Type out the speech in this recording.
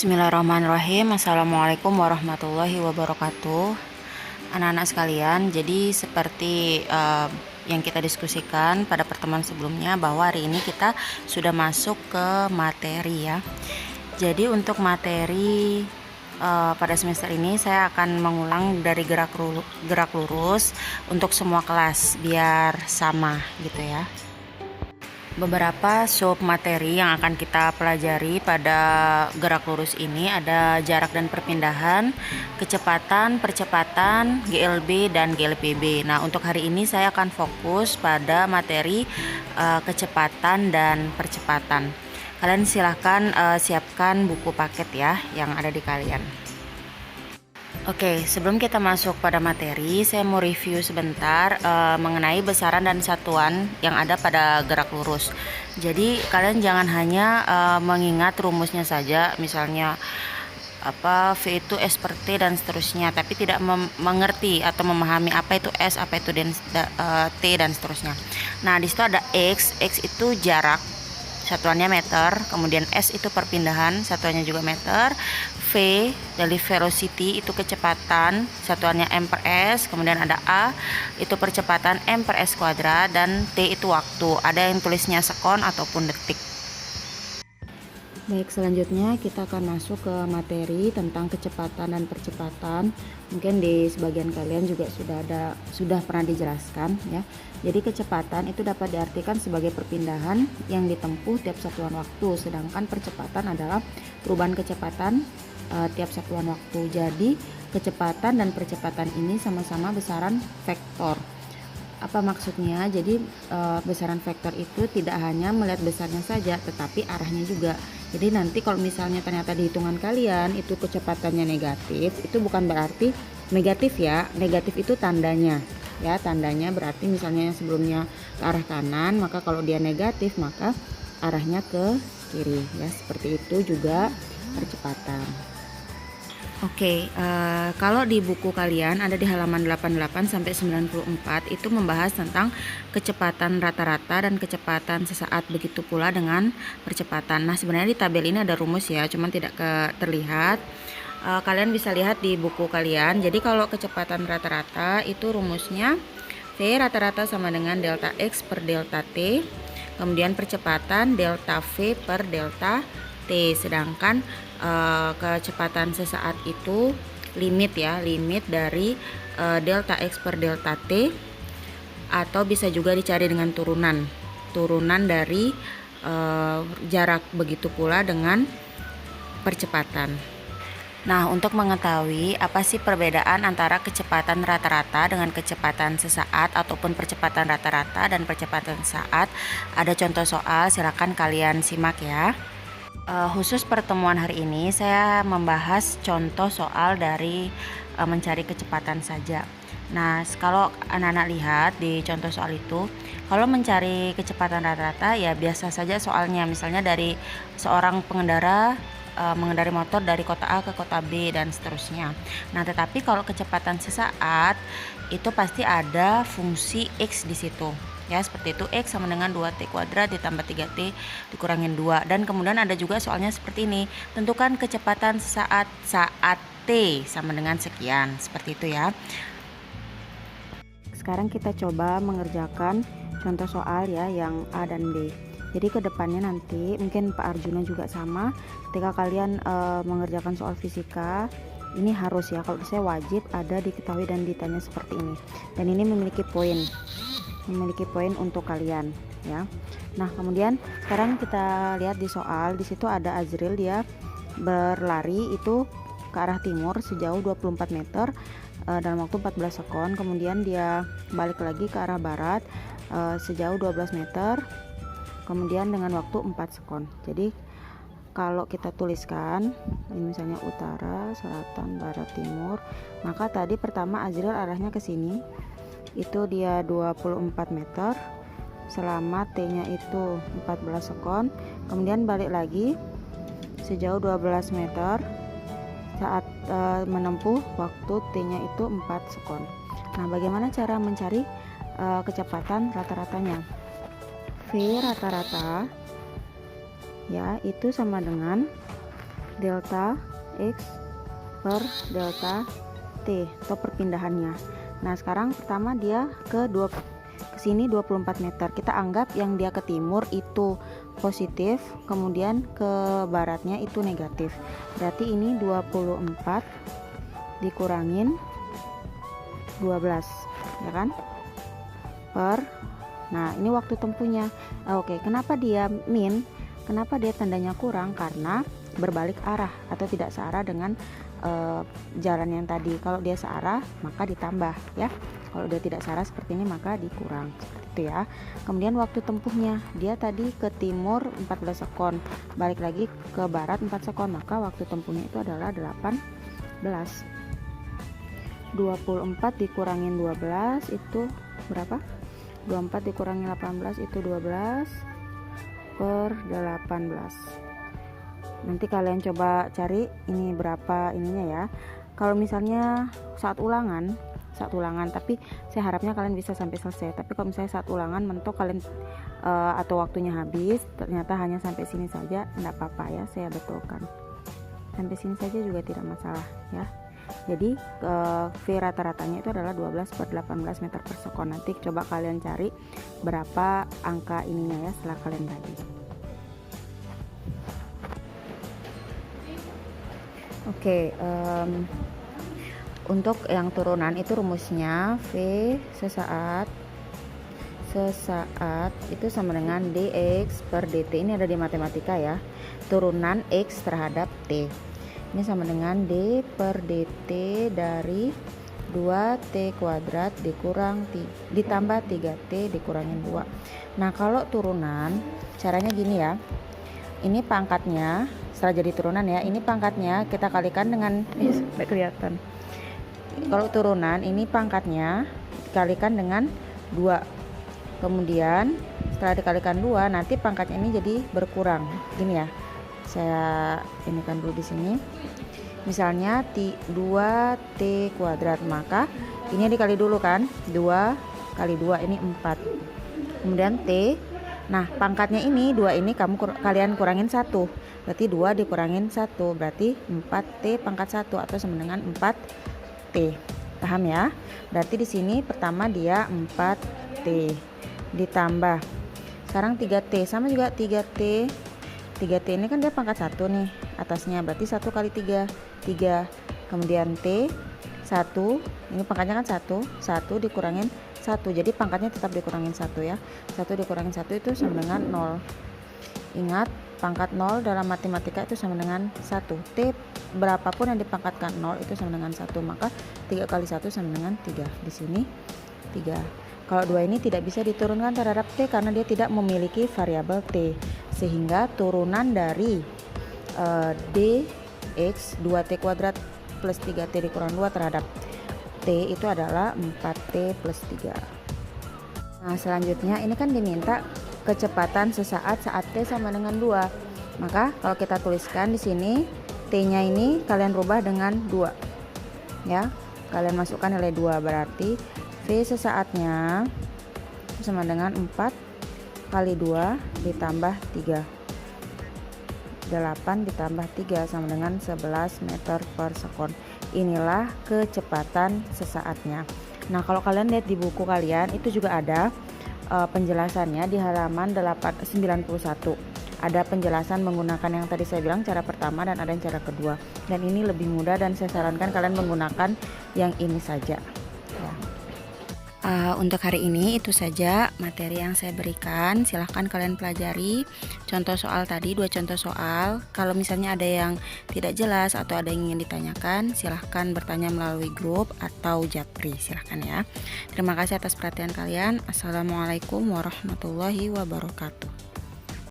Bismillahirrahmanirrahim. Assalamualaikum warahmatullahi wabarakatuh. Anak-anak sekalian, jadi seperti yang kita diskusikan pada pertemuan sebelumnya, bahwa hari ini kita sudah masuk ke materi ya. Jadi untuk materi pada semester ini saya akan mengulang dari gerak lurus untuk semua kelas biar sama gitu ya. Beberapa sub materi yang akan kita pelajari pada gerak lurus ini ada jarak dan perpindahan, kecepatan, percepatan, GLB dan GLPB. Nah, untuk hari ini saya akan fokus pada materi kecepatan dan percepatan. Kalian silahkan siapkan buku paket ya yang ada di kalian. Oke, sebelum kita masuk pada materi, saya mau review sebentar mengenai besaran dan satuan yang ada pada gerak lurus. Jadi kalian jangan hanya mengingat rumusnya saja, misalnya V itu S per T dan seterusnya, tapi tidak mengerti atau memahami apa itu S, apa itu T dan seterusnya. Nah, di situ ada X itu jarak, satuannya meter, kemudian S itu perpindahan, satuannya juga meter, V dari velocity itu kecepatan, satuannya M per S, kemudian ada A itu percepatan M per S kuadrat, dan T itu waktu, ada yang tulisnya sekon ataupun detik. Baik, selanjutnya kita akan masuk ke materi tentang kecepatan dan percepatan. Mungkin di sebagian kalian juga sudah pernah dijelaskan ya. Jadi kecepatan itu dapat diartikan sebagai perpindahan yang ditempuh tiap satuan waktu, sedangkan percepatan adalah perubahan kecepatan tiap satuan waktu. Jadi kecepatan dan percepatan ini sama-sama besaran vektor. Apa maksudnya? Jadi besaran vektor itu tidak hanya melihat besarnya saja, tetapi arahnya juga. Jadi nanti kalau misalnya ternyata di hitungan kalian itu kecepatannya negatif, itu bukan berarti negatif ya. Negatif itu tandanya ya, tandanya berarti misalnya yang sebelumnya ke arah kanan, maka kalau dia negatif maka arahnya ke kiri ya. Seperti itu juga percepatan. Oke, kalau di buku kalian ada di halaman 88 sampai 94 itu membahas tentang kecepatan rata-rata dan kecepatan sesaat, begitu pula dengan percepatan. Nah, sebenarnya di tabel ini ada rumus ya, cuman tidak terlihat. Kalian bisa lihat di buku kalian. Jadi kalau kecepatan rata-rata itu rumusnya V rata-rata sama dengan delta X per delta T, kemudian percepatan delta V per delta T, sedangkan kecepatan sesaat itu limit dari delta X per delta T, atau bisa juga dicari dengan turunan dari jarak, begitu pula dengan percepatan. Nah, untuk mengetahui apa sih perbedaan antara kecepatan rata-rata dengan kecepatan sesaat ataupun percepatan rata-rata dan percepatan sesaat, ada contoh soal, silakan kalian simak ya. Khusus pertemuan hari ini saya membahas contoh soal dari mencari kecepatan saja. Nah, kalau anak-anak lihat di contoh soal itu, kalau mencari kecepatan rata-rata ya biasa saja soalnya, misalnya dari seorang pengendara mengendari motor dari kota A ke kota B dan seterusnya. Nah, tetapi kalau kecepatan sesaat itu pasti ada fungsi X di situ. Ya, seperti itu, X sama dengan 2T kuadrat ditambah 3T dikurangin 2. Dan kemudian ada juga soalnya seperti ini. Tentukan kecepatan saat T sama dengan sekian. Seperti itu ya. Sekarang kita coba mengerjakan contoh soal ya yang A dan B. Jadi kedepannya nanti mungkin Pak Arjuna juga sama. Ketika kalian mengerjakan soal fisika, ini harus ya, kalau saya wajib ada diketahui dan ditanya seperti ini. Dan ini memiliki poin untuk kalian ya. Nah, kemudian sekarang kita lihat di soal, di situ ada Azril, dia berlari itu ke arah timur sejauh 24 meter dalam waktu 14 sekon, kemudian dia balik lagi ke arah barat sejauh 12 meter kemudian dengan waktu 4 sekon. Jadi kalau kita tuliskan ini misalnya utara, selatan, barat, timur, maka tadi pertama Azril arahnya ke sini, itu dia 24 meter selama T-nya itu 14 sekon, kemudian balik lagi sejauh 12 meter saat menempuh waktu T-nya itu 4 sekon. Nah, bagaimana cara mencari kecepatan rata-ratanya? V rata-rata ya itu sama dengan delta X per delta T atau perpindahannya. Nah sekarang pertama dia ke sini 24 meter. Kita anggap yang dia ke timur itu positif, kemudian ke baratnya itu negatif. Berarti ini 24 dikurangin 12, ya kan? Nah ini waktu tempuhnya. Oke, kenapa dia min? Kenapa dia tandanya kurang? Karena berbalik arah atau tidak searah dengan jalan yang tadi. Kalau dia searah maka ditambah ya. Kalau dia tidak searah seperti ini maka dikurang, seperti itu ya. Kemudian waktu tempuhnya, dia tadi ke timur 14 sekon, balik lagi ke barat 4 sekon, maka waktu tempuhnya itu adalah 18. 24 dikurangin 12 itu berapa? 24 dikurangin 18 itu 12 per 18. Nanti kalian coba cari ini berapa ininya ya. Kalau misalnya saat ulangan, tapi saya harapnya kalian bisa sampai selesai. Tapi kalau misalnya saat ulangan mentok kalian atau waktunya habis, ternyata hanya sampai sini saja, enggak apa-apa ya, saya betulkan. Sampai sini saja juga tidak masalah ya. Jadi V rata-ratanya itu adalah 12 per 18 meter per sekon. Nanti coba kalian cari berapa angka ininya ya setelah kalian bagi. Oke, untuk yang turunan itu rumusnya V sesaat itu sama dengan dx per dt. Ini ada di matematika ya. Turunan x terhadap t. Ini sama dengan d per dt dari 2t kuadrat ditambah 3t dikurangin 2. Nah kalau turunan caranya gini ya. Ini pangkatnya setelah jadi turunan ya. Ini pangkatnya kita kalikan dengan kelihatan. Kalau turunan ini pangkatnya dikalikan dengan 2. Kemudian setelah dikalikan 2 nanti pangkatnya ini jadi berkurang. Gini ya. Saya ini kan dulu di sini. Misalnya 2t kuadrat, maka ini dikali dulu kan. 2 kali 2 ini 4. Kemudian t. Nah, pangkatnya ini 2 ini kalian kurangin 1. Berarti 2 dikurangin 1 berarti 4t pangkat 1 atau sama dengan 4t. Paham ya? Berarti di sini pertama dia 4t ditambah sekarang 3t sama juga 3t. 3t ini kan dia pangkat 1 nih atasnya, berarti 1 kali 3 kemudian t 1 ini pangkatnya kan 1 dikurangin 1, jadi pangkatnya tetap dikurangin 1 ya. 1 dikurangin 1 itu sama dengan 0. Ingat pangkat 0 dalam matematika itu sama dengan 1. T berapapun yang dipangkatkan 0 itu sama dengan 1, maka 3 kali 1 sama dengan 3. Di sini 3. Kalau 2 ini tidak bisa diturunkan terhadap t karena dia tidak memiliki variabel t, sehingga turunan dari dx 2t kuadrat plus 3t dikurang 2 terhadap t itu adalah 4t plus 3. Nah selanjutnya ini kan diminta kecepatan sesaat saat t sama dengan 2. Maka kalau kita tuliskan di sini t-nya ini kalian rubah dengan 2 ya. Kalian masukkan nilai 2, berarti V sesaatnya sama dengan 4 kali 2 ditambah 3. 8 ditambah 3 sama dengan 11 meter per sekon. Inilah kecepatan sesaatnya. Nah kalau kalian lihat di buku kalian itu juga ada penjelasannya di halaman 91. Ada penjelasan menggunakan yang tadi saya bilang cara pertama dan ada yang cara kedua. Dan ini lebih mudah dan saya sarankan kalian menggunakan yang ini saja. Ya. Untuk hari ini itu saja materi yang saya berikan. Silahkan kalian pelajari contoh soal tadi, 2 contoh soal. Kalau misalnya ada yang tidak jelas atau ada yang ingin ditanyakan, silahkan bertanya melalui grup atau japri, silahkan ya. Terima kasih atas perhatian kalian. Assalamualaikum warahmatullahi wabarakatuh.